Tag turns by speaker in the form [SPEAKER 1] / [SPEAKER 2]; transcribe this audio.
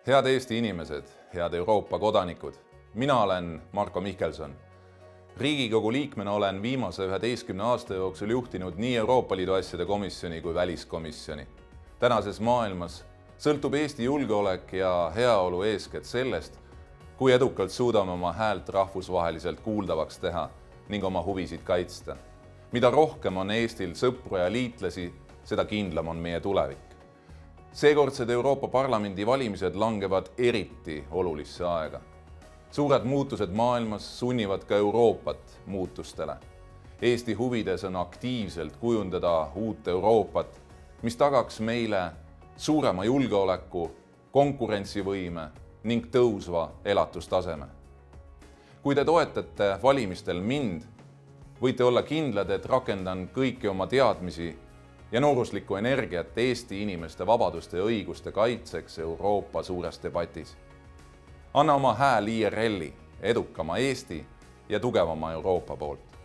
[SPEAKER 1] Head Eesti inimesed, head Euroopa kodanikud. Mina olen Marko Mihkelson. Riigikogu liikmena olen viimase 11 aasta jooksul juhtinud nii Euroopa Liidu asjade komisjoni kui väliskomisjoni. Tänases maailmas sõltub Eesti julgeolek ja heaolu eeskätt sellest, kui edukalt suudame oma häält rahvusvaheliselt kuuldavaks teha ning oma huvisid kaitsta. Mida rohkem on Eestil sõpru ja liitlasi, seda kindlam on meie tulevik. Seekordsed Euroopa Parlamendi valimised langevad eriti olulisse aega. Suured muutused maailmas sunnivad ka Euroopat muutustele. Eesti huvides on aktiivselt kujundada uut Euroopat, mis tagaks meile suurema julgeoleku, konkurentsivõime ning tõusva elatustaseme. Kui te toetate valimistel mind, võite olla kindlad, et rakendan kõiki oma teadmisi ja nooruslikku energiat Eesti inimeste vabaduste ja õiguste kaitseks Euroopa suures debatis. Anna oma hääl IRL-i, edukama Eesti ja tugevama Euroopa poolt.